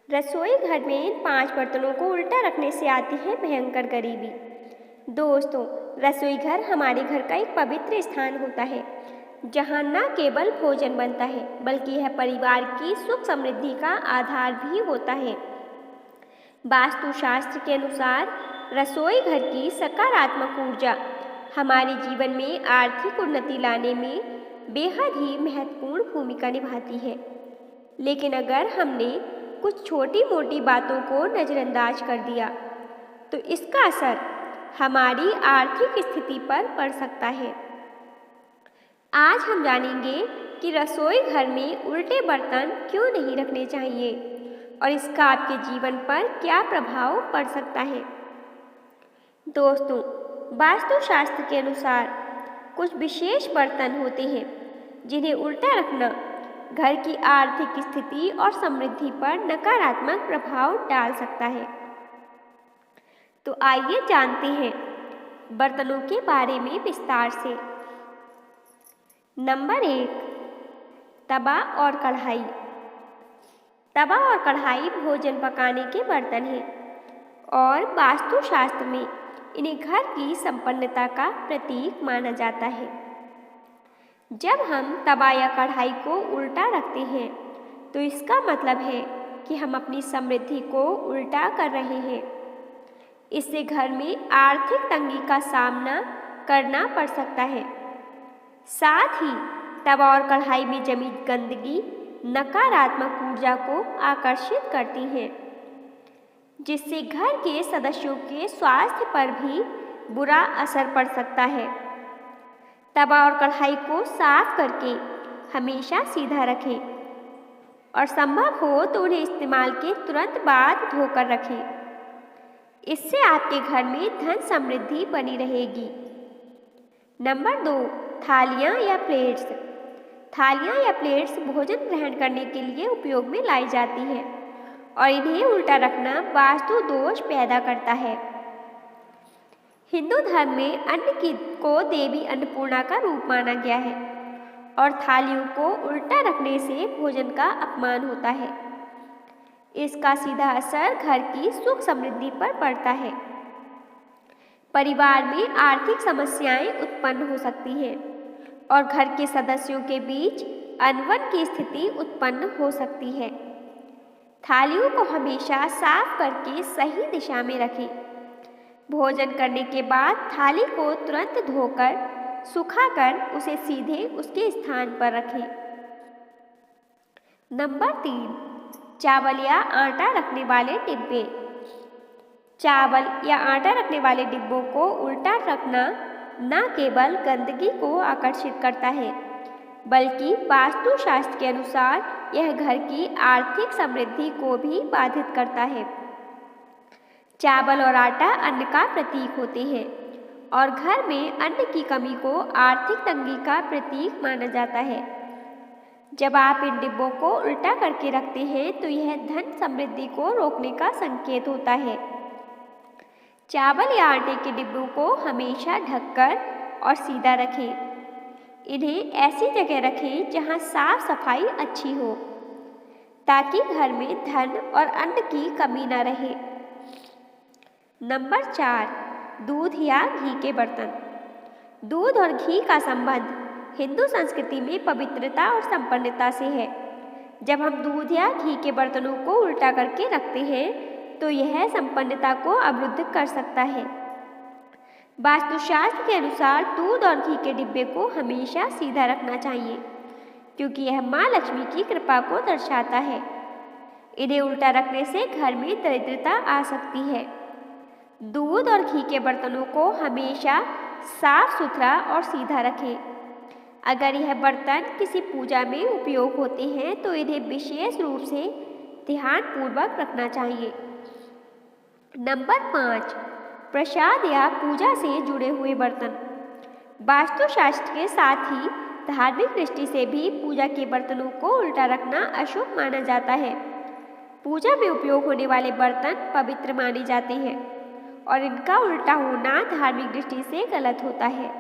रसोई घर में इन 5 बर्तनों को उल्टा रखने से आती है भयंकर गरीबी। दोस्तों, रसोई घर हमारे घर का एक पवित्र स्थान होता है, जहाँ न केवल भोजन बनता है बल्कि यह परिवार की सुख समृद्धि का आधार भी होता है। वास्तुशास्त्र के अनुसार रसोई घर की सकारात्मक ऊर्जा हमारे जीवन में आर्थिक उन्नति लाने में बेहद ही महत्वपूर्ण भूमिका निभाती है। लेकिन अगर हमने कुछ छोटी मोटी बातों को नज़रअंदाज कर दिया तो इसका असर हमारी आर्थिक स्थिति पर पड़ सकता है। आज हम जानेंगे कि रसोई घर में उल्टे बर्तन क्यों नहीं रखने चाहिए और इसका आपके जीवन पर क्या प्रभाव पड़ सकता है। दोस्तों, वास्तुशास्त्र के अनुसार कुछ विशेष बर्तन होते हैं जिन्हें उल्टा रखना घर की आर्थिक स्थिति और समृद्धि पर नकारात्मक प्रभाव डाल सकता है। तो आइए जानते हैं बर्तनों के बारे में विस्तार से। नंबर 1, तवा और कढ़ाई। तवा और कढ़ाई भोजन पकाने के बर्तन हैं और वास्तुशास्त्र में इन्हें घर की संपन्नता का प्रतीक माना जाता है। जब हम तवा या कढ़ाई को उल्टा रखते हैं तो इसका मतलब है कि हम अपनी समृद्धि को उल्टा कर रहे हैं। इससे घर में आर्थिक तंगी का सामना करना पड़ सकता है। साथ ही तवा और कढ़ाई में जमी गंदगी नकारात्मक ऊर्जा को आकर्षित करती है, जिससे घर के सदस्यों के स्वास्थ्य पर भी बुरा असर पड़ सकता है। तवा और कढ़ाई को साफ करके हमेशा सीधा रखें और संभव हो तो उन्हें इस्तेमाल के तुरंत बाद धोकर रखें। इससे आपके घर में धन समृद्धि बनी रहेगी। नंबर 2, थालियाँ या प्लेट्स। थालियाँ या प्लेट्स भोजन ग्रहण करने के लिए उपयोग में लाई जाती हैं और इन्हें उल्टा रखना वास्तु दोष पैदा करता है। हिंदू धर्म में अन्न को देवी अन्नपूर्णा का रूप माना गया है और थालियों को उल्टा रखने से भोजन का अपमान होता है। इसका सीधा असर घर की सुख समृद्धि पर पड़ता है। परिवार में आर्थिक समस्याएं उत्पन्न हो सकती हैं और घर के सदस्यों के बीच अनबन की स्थिति उत्पन्न हो सकती है। थालियों को हमेशा साफ करके सही दिशा में रखें। भोजन करने के बाद थाली को तुरंत धोकर सुखाकर उसे सीधे उसके स्थान पर रखें। नंबर 3, चावल या आटा रखने वाले डिब्बे। चावल या आटा रखने वाले डिब्बों को उल्टा रखना न केवल गंदगी को आकर्षित करता है बल्कि वास्तुशास्त्र के अनुसार यह घर की आर्थिक समृद्धि को भी बाधित करता है। चावल और आटा अन्न का प्रतीक होते हैं और घर में अन्न की कमी को आर्थिक तंगी का प्रतीक माना जाता है। जब आप इन डिब्बों को उल्टा करके रखते हैं तो यह धन समृद्धि को रोकने का संकेत होता है। चावल या आटे के डिब्बों को हमेशा ढककर और सीधा रखें। इन्हें ऐसी जगह रखें जहां साफ सफाई अच्छी हो ताकि घर में धन और अन्न की कमी न रहे। नंबर 4, दूध या घी के बर्तन। दूध और घी का संबंध हिंदू संस्कृति में पवित्रता और संपन्नता से है। जब हम दूध या घी के बर्तनों को उल्टा करके रखते हैं तो यह संपन्नता को अवरुद्ध कर सकता है। वास्तुशास्त्र के अनुसार दूध और घी के डिब्बे को हमेशा सीधा रखना चाहिए क्योंकि यह माँ लक्ष्मी की कृपा को दर्शाता है। इन्हें उल्टा रखने से घर में दरिद्रता आ सकती है। दूध और घी के बर्तनों को हमेशा साफ सुथरा और सीधा रखें। अगर यह बर्तन किसी पूजा में उपयोग होते हैं तो इन्हें विशेष रूप से ध्यानपूर्वक रखना चाहिए। नंबर 5, प्रसाद या पूजा से जुड़े हुए बर्तन। वास्तुशास्त्र के साथ ही धार्मिक दृष्टि से भी पूजा के बर्तनों को उल्टा रखना अशुभ माना जाता है। पूजा में उपयोग होने वाले बर्तन पवित्र माने जाते हैं और इनका उल्टा होना धार्मिक दृष्टि से गलत होता है।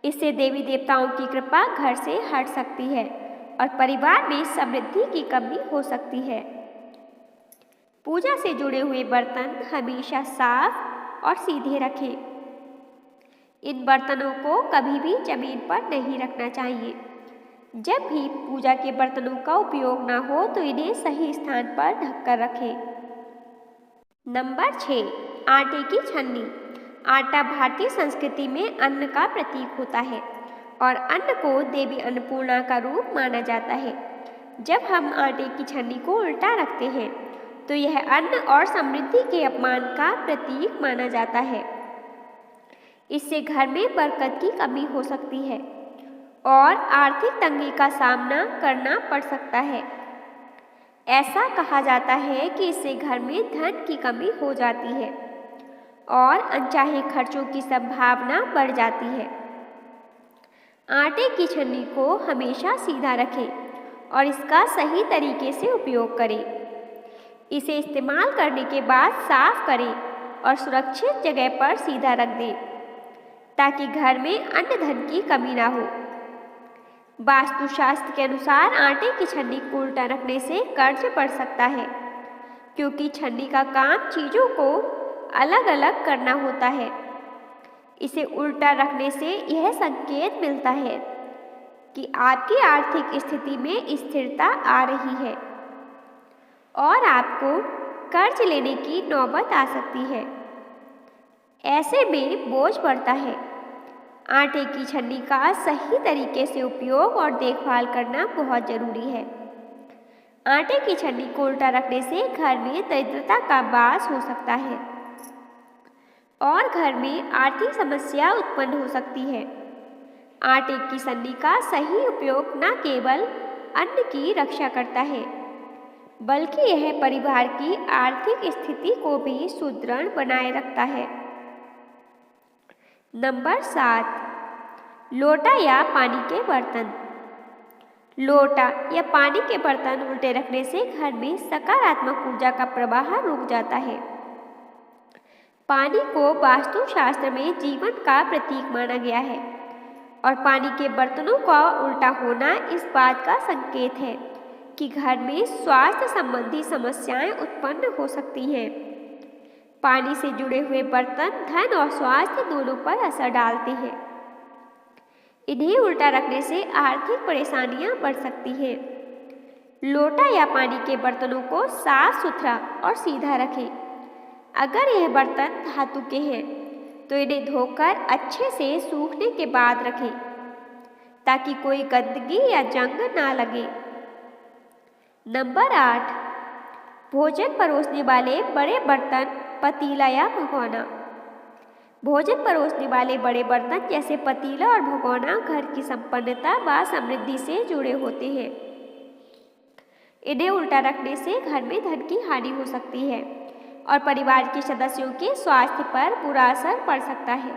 इससे देवी देवताओं की कृपा घर से हट सकती है और परिवार में समृद्धि की कमी हो सकती है। पूजा से जुड़े हुए बर्तन हमेशा साफ और सीधे रखें। इन बर्तनों को कभी भी जमीन पर नहीं रखना चाहिए। जब भी पूजा के बर्तनों का उपयोग ना हो तो इन्हें सही स्थान पर ढककर रखें। नंबर 6, आटे की छन्नी। आटा भारतीय संस्कृति में अन्न का प्रतीक होता है और अन्न को देवी अन्नपूर्णा का रूप माना जाता है। जब हम आटे की छन्नी को उल्टा रखते हैं तो यह अन्न और समृद्धि के अपमान का प्रतीक माना जाता है। इससे घर में बरकत की कमी हो सकती है और आर्थिक तंगी का सामना करना पड़ सकता है। ऐसा कहा जाता है कि इससे घर में धन की कमी हो जाती है और अनचाहे खर्चों की संभावना बढ़ जाती है। आटे की छन्नी को हमेशा सीधा रखें और इसका सही तरीके से उपयोग करें। इसे इस्तेमाल करने के बाद साफ करें और सुरक्षित जगह पर सीधा रख दें ताकि घर में अन्न धन की कमी ना हो। वास्तुशास्त्र के अनुसार आटे की छन्नी को उल्टा रखने से कर्ज बढ़ सकता है, क्योंकि छन्नी का काम चीज़ों को अलग अलग करना होता है। इसे उल्टा रखने से यह संकेत मिलता है कि आपकी आर्थिक स्थिति में स्थिरता आ रही है और आपको कर्ज लेने की नौबत आ सकती है। ऐसे में बोझ बढ़ता है। आटे की छन्नी का सही तरीके से उपयोग और देखभाल करना बहुत जरूरी है। आटे की छन्नी को उल्टा रखने से घर में दरिद्रता का वास हो सकता है और घर में आर्थिक समस्या उत्पन्न हो सकती है। आटे की छन्नी का सही उपयोग न केवल अन्न की रक्षा करता है, बल्कि यह परिवार की आर्थिक स्थिति को भी सुदृढ़ बनाए रखता है। नंबर 7, लोटा या पानी के बर्तन। लोटा या पानी के बर्तन उल्टे रखने से घर में सकारात्मक ऊर्जा का प्रवाह रुक जाता है। पानी को वास्तुशास्त्र में जीवन का प्रतीक माना गया है और पानी के बर्तनों का उल्टा होना इस बात का संकेत है कि घर में स्वास्थ्य संबंधी समस्याएं उत्पन्न हो सकती हैं। पानी से जुड़े हुए बर्तन धन और स्वास्थ्य दोनों पर असर डालते हैं। इन्हें उल्टा रखने से आर्थिक परेशानियां बढ़ सकती हैं। लोटा या पानी के बर्तनों को साफ सुथरा और सीधा रखें। अगर यह बर्तन धातु के हैं तो इन्हें धोकर अच्छे से सूखने के बाद रखें ताकि कोई गंदगी या जंग ना लगे। नंबर 8, भोजन परोसने वाले बड़े बर्तन, पतीला या भगोना। भोजन परोसने वाले बड़े बर्तन जैसे पतीला और भगोना घर की संपन्नता व समृद्धि से जुड़े होते हैं। इन्हें उल्टा रखने से घर में धन की हानि हो सकती है और परिवार के सदस्यों के स्वास्थ्य पर बुरा असर पड़ सकता है।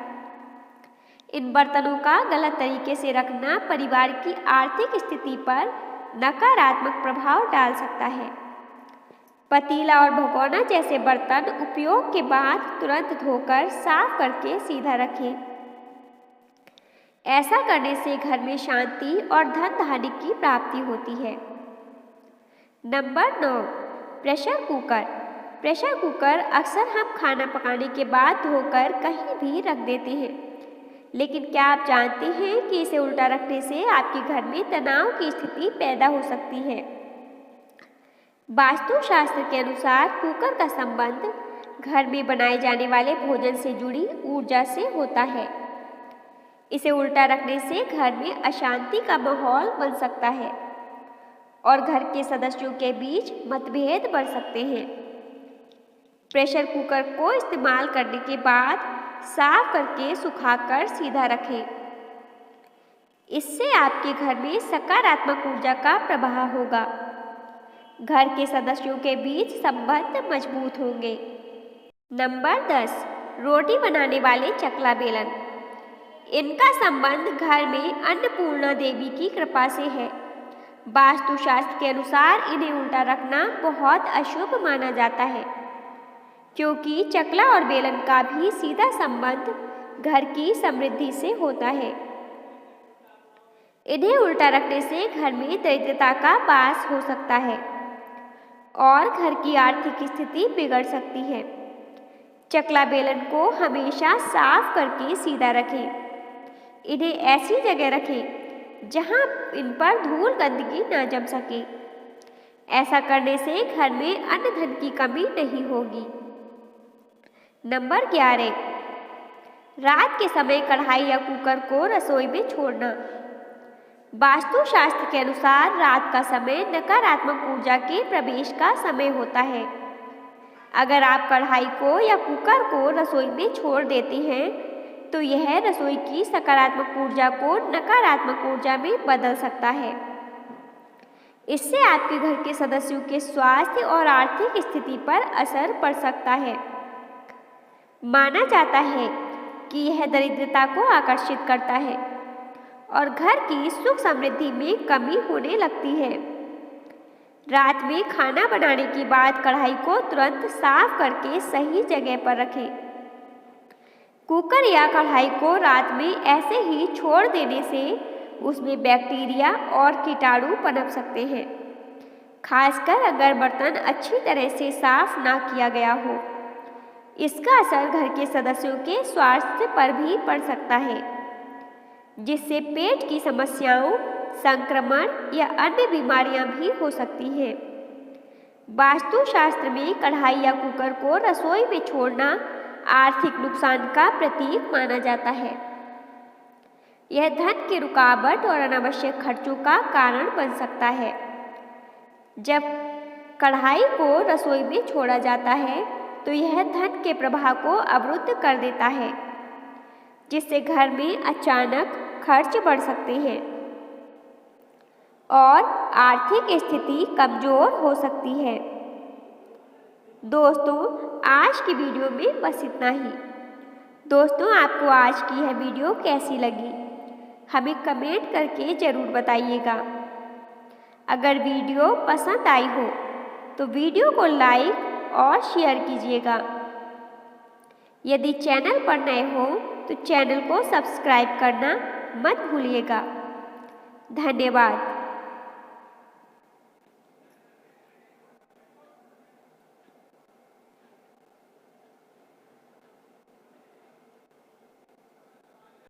इन बर्तनों का गलत तरीके से रखना परिवार की आर्थिक स्थिति पर नकारात्मक प्रभाव डाल सकता है। पतीला और भगोना जैसे बर्तन उपयोग के बाद तुरंत धोकर साफ करके सीधा रखें। ऐसा करने से घर में शांति और धन धान्य की प्राप्ति होती है। Number 9, pressure cooker. Pressure cooker अक्सर हम खाना पकाने के बाद धोकर कहीं भी रख देते हैं, लेकिन क्या आप जानते हैं कि इसे उल्टा रखने से आपके घर में तनाव की स्थिति पैदा हो सकती है। वास्तुशास्त्र के अनुसार कुकर का संबंध घर में बनाए जाने वाले भोजन से जुड़ी ऊर्जा से होता है। इसे उल्टा रखने से घर में अशांति का माहौल बन सकता है और घर के सदस्यों के बीच मतभेद बढ़ सकते हैं। प्रेशर कुकर को इस्तेमाल करने के बाद साफ करके सुखाकर सीधा रखें। इससे आपके घर में सकारात्मक ऊर्जा का प्रवाह होगा। घर के सदस्यों के बीच संबंध मजबूत होंगे। नंबर 10, रोटी बनाने वाले चकला बेलन। इनका संबंध घर में अन्नपूर्णा देवी की कृपा से है। वास्तुशास्त्र के अनुसार इन्हें उल्टा रखना बहुत अशुभ माना जाता है, क्योंकि चकला और बेलन का भी सीधा संबंध घर की समृद्धि से होता है। इन्हें उल्टा रखने से घर में दरिद्रता का वास हो सकता है और घर की आर्थिक स्थिति बिगड़ सकती है। चकला बेलन को हमेशा साफ करके सीधा रखें। इन्हें ऐसी जगह रखें जहां इन पर धूल गंदगी न जम सके। ऐसा करने से घर में अन्न धन की कमी नहीं होगी। नंबर 11, रात के समय कढ़ाई या कुकर को रसोई में छोड़ना। वास्तु शास्त्र के अनुसार रात का समय नकारात्मक ऊर्जा के प्रवेश का समय होता है। अगर आप कढ़ाई को या कुकर को रसोई में छोड़ देते हैं तो यह रसोई की सकारात्मक ऊर्जा को नकारात्मक ऊर्जा में बदल सकता है। इससे आपके घर के सदस्यों के स्वास्थ्य और आर्थिक स्थिति पर असर पड़ सकता है। माना जाता है कि यह दरिद्रता को आकर्षित करता है और घर की सुख समृद्धि में कमी होने लगती है। रात में खाना बनाने के बाद कढ़ाई को तुरंत साफ करके सही जगह पर रखें। कुकर या कढ़ाई को रात में ऐसे ही छोड़ देने से उसमें बैक्टीरिया और कीटाणु पनप सकते हैं, खासकर अगर बर्तन अच्छी तरह से साफ ना किया गया हो। इसका असर घर के सदस्यों के स्वास्थ्य पर भी पड़ सकता है, जिससे पेट की समस्याओं, संक्रमण या अन्य बीमारियां भी हो सकती हैं। वास्तु शास्त्र में कढ़ाई या कुकर को रसोई में छोड़ना आर्थिक नुकसान का प्रतीक माना जाता है। यह धन की रुकावट और अनावश्यक खर्चों का कारण बन सकता है। जब कढ़ाई को रसोई में छोड़ा जाता है तो यह धन के प्रवाह को अवरुद्ध कर देता है, जिससे घर में अचानक खर्च बढ़ सकते हैं और आर्थिक स्थिति कमजोर हो सकती है। दोस्तों, आज की वीडियो में बस इतना ही। दोस्तों, आपको आज की यह वीडियो कैसी लगी हमें कमेंट करके ज़रूर बताइएगा। अगर वीडियो पसंद आई हो तो वीडियो को लाइक और शेयर कीजिएगा। यदि चैनल पर नए हो तो चैनल को सब्सक्राइब करना मत भूलिएगा। धन्यवाद।